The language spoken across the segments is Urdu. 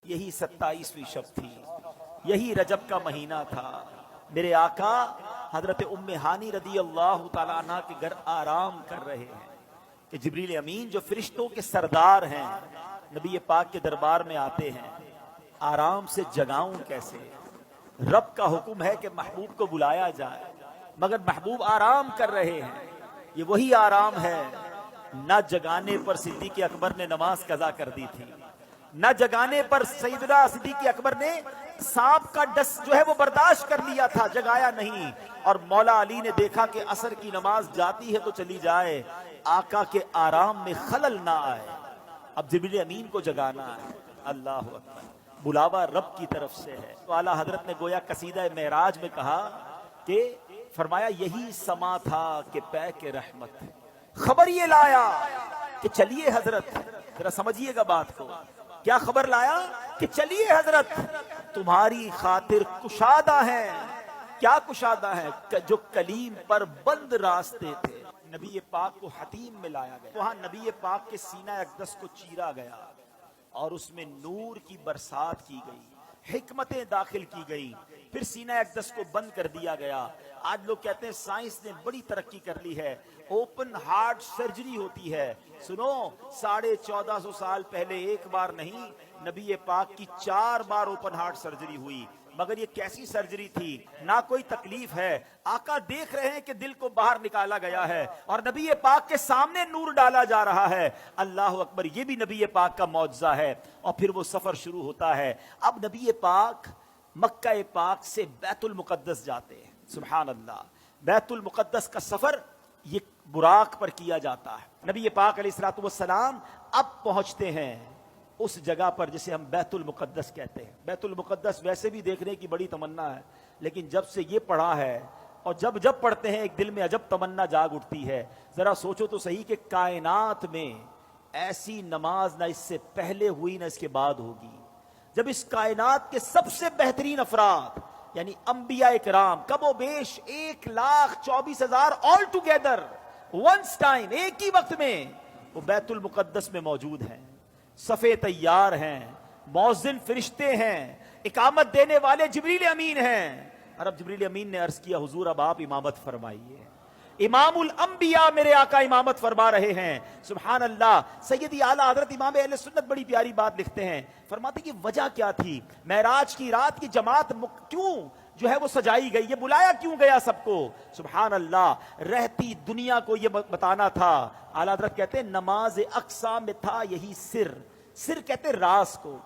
یہی 27ویں شب تھی، یہی رجب کا مہینہ تھا۔ میرے آقا حضرت ام ہانی رضی اللہ تعالیٰ عنہ کے گھر آرام کر رہے ہیں کہ جبریل امین جو فرشتوں کے سردار ہیں نبی پاک کے دربار میں آتے ہیں۔ آرام سے جگاؤں کیسے؟ رب کا حکم ہے کہ محبوب کو بلایا جائے، مگر محبوب آرام کر رہے ہیں۔ یہ وہی آرام ہے، نہ جگانے پر صدیق اکبر نے نماز قضا کر دی تھی، نہ جگانے پر سیدنا صدیق اکبر نے سانپ کا ڈس جو ہے وہ برداشت کر لیا تھا، جگایا نہیں۔ اور مولا علی نے دیکھا کہ عصر کی نماز جاتی ہے تو چلی جائے، آقا کے آرام میں خلل نہ آئے، اب جبریل امین کو جگانا ہے۔ اللہ اکبر، بلاوا رب کی طرف سے ہے۔ تو اعلیٰ حضرت نے گویا قصیدہ معراج میں کہا کہ فرمایا یہی سما تھا کہ پے کے رحمت، خبر یہ لایا کہ چلیے حضرت، ذرا سمجھیے گا بات کو، کیا خبر لایا کہ چلیے حضرت تمہاری خاطر کشادہ ہیں۔ کیا کشادہ ہیں؟ جو کلیم پر بند راستے تھے۔ نبی پاک کو حتیم میں لایا گیا، وہاں نبی پاک کے سینہ اقدس کو چیرا گیا اور اس میں نور کی برسات کی گئی، حکمتیں داخل کی گئی، پھر سینہ اقدس کو بند کر دیا گیا۔ آج لوگ کہتے ہیں سائنس نے بڑی ترقی کر لی ہے، اوپن ہارٹ سرجری ہوتی ہے۔ سنو، 1450 سال پہلے ایک بار نہیں، نبی پاک کی 4 بار اوپن ہارٹ سرجری ہوئی، مگر یہ کیسی سرجری تھی؟ نہ کوئی تکلیف ہے، آقا دیکھ رہے ہیں کہ دل کو باہر نکالا گیا ہے اور نبی پاک کے سامنے نور ڈالا جا رہا ہے۔ اللہ اکبر، یہ بھی نبی پاک کا معجزہ ہے۔ اور پھر وہ سفر شروع ہوتا ہے۔ اب نبی پاک مکہ پاک سے بیت المقدس جاتے ہیں۔ سبحان اللہ، بیت المقدس کا سفر یہ براق پر کیا جاتا ہے۔ نبی پاک علیہ الصلوۃ والسلام اب پہنچتے ہیں اس جگہ پر جسے ہم بیت المقدس کہتے ہیں۔ بیت المقدس ویسے بھی دیکھنے کی بڑی تمنا ہے، لیکن جب سے یہ پڑھا ہے اور جب پڑھتے ہیں ایک دل میں عجب تمنا جاگ اٹھتی ہے۔ ذرا سوچو تو صحیح کہ کائنات میں ایسی نماز نہ اس سے پہلے ہوئی نہ اس کے بعد ہوگی، جب اس کائنات کے سب سے بہترین افراد یعنی انبیاء کرام کم و بیش 1,24,000 آل ٹوگیدر ونس ٹائم، ایک ہی وقت میں وہ بیت المقدس میں موجود ہیں، صفے تیار ہیں، مؤذن فرشتے ہیں، اقامت دینے والے جبریل امین ہیں۔ اور اب جبریل امین نے عرض کیا حضور اب آپ امامت فرمائیے، امام الانبیاء میرے آقا امامت فرما رہے ہیں۔ سبحان اللہ، سیدی اعلیٰ حضرت امام اہل سنت بڑی پیاری بات لکھتے ہیں، فرماتے کہ وجہ کیا تھی؟ معراج کی رات کی جماعت کیوں جو ہے وہ سجائی گئی، یہ بلایا کیوں گیا سب کو؟ سبحان اللہ، رہتی دنیا کو یہ بتانا تھا۔ اعلیٰ حضرت کہتے ہیں نماز اقصا میں تھا یہی سر، سر کہتے راز کو،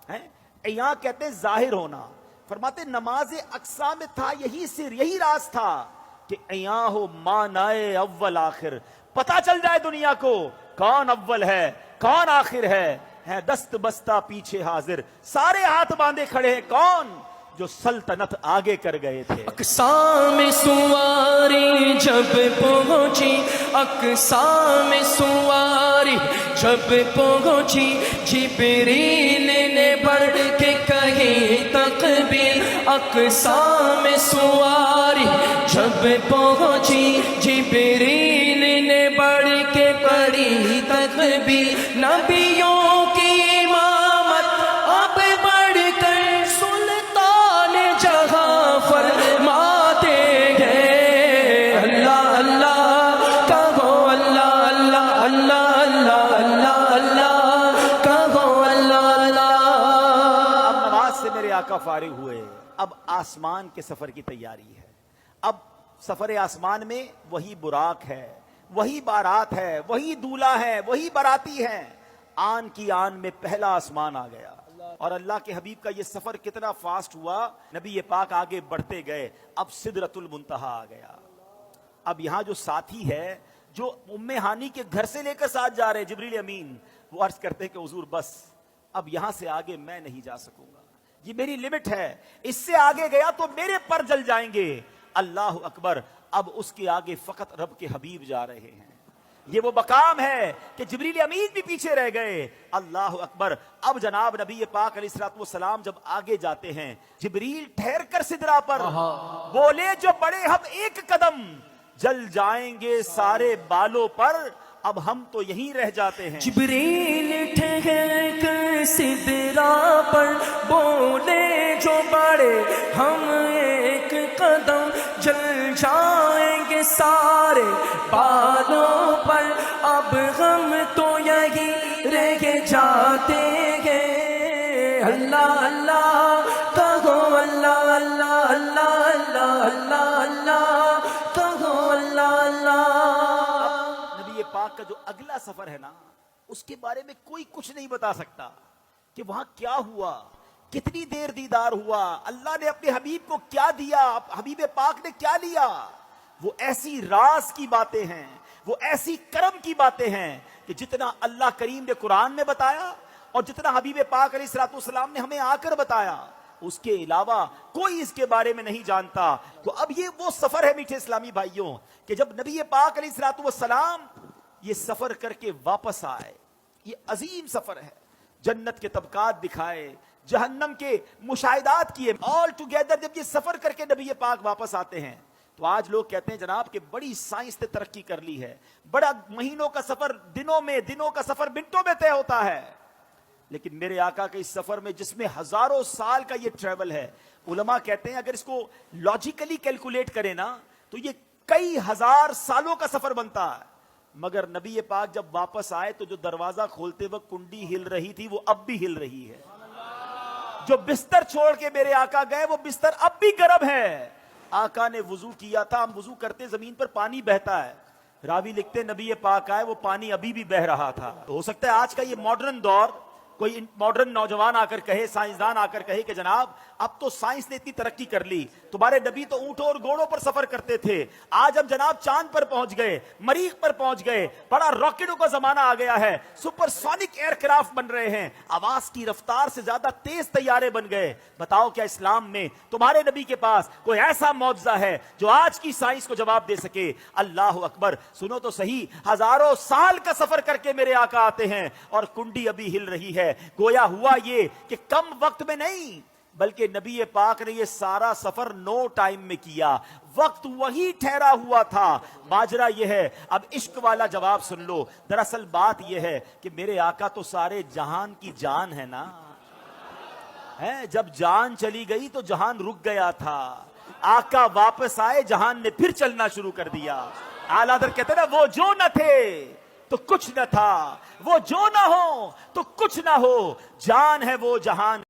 عیاں کہتے ظاہر ہونا۔ فرماتے نماز اقصا میں تھا یہی سر، یہی راز تھا کہ عیاں ہو مانائے اول آخر، پتا چل جائے دنیا کو کون اول ہے کون آخر ہے دست بستہ پیچھے حاضر، سارے ہاتھ باندھے کھڑے ہیں، کون؟ جو سلطنت آگے کر گئے تھے۔ اقصا میں سواری جب پہنچی، اقصا میں سواری جب پہنچی، جبریل نے بڑھ کے کہی تکبیر۔ اقصا میں سواری جب پہنچی، جبریل نے بڑھ کے پڑھی تکبیر۔ نبیوں کی امامت اب بڑھ کر سلطان جہاں فرماتے ہیں۔ اللہ اللہ کہو، اللہ اللہ اللہ اللہ اللہ اللہ کہو، اللہ اللہ۔ اب نماز سے میرے آقا فارغ ہوئے، اب آسمان کے سفر کی تیاری ہے۔ اب سفر آسمان میں وہی براق ہے، وہی بارات ہے، وہی دولہا ہے، وہی باراتی ہیں۔ آن کی آن میں پہلا آسمان آ گیا اور اللہ کے حبیب کا یہ سفر کتنا فاسٹ ہوا، نبی پاک آگے بڑھتے گئے، اب سدرۃ المنتہا آ گیا۔ اب یہاں جو ساتھی ہے جو ام ہانی کے گھر سے لے کر ساتھ جا رہے جبریل امین، وہ عرض کرتے ہیں کہ حضور بس اب یہاں سے آگے میں نہیں جا سکوں گا، یہ میری لمٹ ہے، اس سے آگے گیا تو میرے پر جل جائیں گے۔ اللہ اکبر، اب اس کے آگے فقط رب کے حبیب جا رہے ہیں۔ یہ وہ مقام ہے کہ جبریل امین بھی پیچھے رہ گئے۔ اللہ اکبر، اب جناب نبی پاک علیہ الصلوۃ والسلام جب آگے جاتے ہیں، جبریل ٹھہر کر سدرا پر بولے جو بڑے ہم ایک قدم، جل جائیں گے سارے بالوں پر، اب ہم تو یہیں رہ جاتے ہیں۔ جبریل ٹھہر کر سدرا پر بولے جو بڑے ہم ایک قدم جل جائیں گے سارے بالوں پر، اب ہم تو یہی رہ جاتے ہیں۔ اللہ اللہ کہو، اللہ اللہ اللہ اللہ اللہ اللہ کہو، اللہ اللہ۔ نبی پاک کا جو اگلا سفر ہے نا، اس کے بارے میں کوئی کچھ نہیں بتا سکتا کہ وہاں کیا ہوا، کتنی دیر دیدار ہوا، اللہ نے اپنے حبیب کو کیا دیا، حبیب پاک نے کیا لیا۔ وہ ایسی راز کی باتیں ہیں، وہ ایسی کرم کی باتیں ہیں کہ جتنا اللہ کریم نے قرآن میں بتایا اور جتنا حبیب پاک علیہ الصلوۃ والسلام نے ہمیں آ کر بتایا، اس کے علاوہ کوئی اس کے بارے میں نہیں جانتا۔ تو اب یہ وہ سفر ہے میٹھے اسلامی بھائیوں کہ جب نبی پاک علیہ الصلوۃ والسلام یہ سفر کر کے واپس آئے، یہ عظیم سفر ہے، جنت کے طبقات دکھائے، جہنم کے مشاہدات کیے، آل ٹوگیدر جب یہ سفر کر کے نبی پاک واپس آتے ہیں تو آج لوگ کہتے ہیں جناب کہ بڑی سائنس نے ترقی کر لی ہے، بڑا مہینوں کا سفر دنوں میں، دنوں کا سفر منٹوں میں طے ہوتا ہے۔ لیکن میرے آقا کے اس سفر میں جس میں ہزاروں سال کا یہ ٹریول ہے، علماء کہتے ہیں اگر اس کو لاجیکلی کیلکولیٹ کریں نا تو یہ کئی ہزار سالوں کا سفر بنتا ہے۔ مگر نبی پاک جب واپس آئے تو جو دروازہ کھولتے وقت کنڈی ہل رہی تھی وہ اب بھی ہل رہی ہے، جو بستر چھوڑ کے میرے آقا گئے وہ بستر اب بھی گرم ہے۔ آقا نے وضو کیا تھا، ہم وضو کرتے زمین پر پانی بہتا ہے، راوی لکھتے نبی پاک آئے وہ پانی ابھی بھی بہ رہا تھا۔ تو ہو سکتا ہے آج کا یہ ماڈرن دور کوئی ماڈرن نوجوان آ کر کہے، سائنسدان آ کر کہے کہ جناب اب تو سائنس نے اتنی ترقی کر لی، تمہارے نبی تو اونٹوں اور گھوڑوں پر سفر کرتے تھے، آج ہم جناب چاند پر پہنچ گئے، مریخ پر پہنچ گئے، بڑا راکٹوں کا زمانہ آ گیا ہے، سپر سونک ایئر کرافٹ بن رہے ہیں، آواز کی رفتار سے زیادہ تیز طیارے بن گئے۔ بتاؤ کیا اسلام میں تمہارے نبی کے پاس کوئی ایسا معجزہ ہے جو آج کی سائنس کو جواب دے سکے؟ اللہ اکبر۔ سنو تو صحیح، ہزاروں سال کا سفر کر کے میرے آقا آتے ہیں اور کنڈی ابھی ہل رہی ہے۔ گویا ہوا یہ کہ کم وقت میں نہیں بلکہ نبی پاک نے یہ سارا سفر نو ٹائم میں کیا، وقت وہی ٹھہرا ہوا تھا۔ ماجرا یہ ہے، اب عشق والا جواب سن لو، دراصل بات یہ ہے کہ میرے آقا تو سارے جہان کی جان ہے نا، جب جان چلی گئی تو جہان رک گیا تھا، آقا واپس آئے جہان نے پھر چلنا شروع کر دیا۔ اعلیٰ حضرت کہتے ہیں نا وہ جو نہ تھے تو کچھ نہ تھا، وہ جو نہ ہو تو کچھ نہ ہو، جان ہے وہ جہان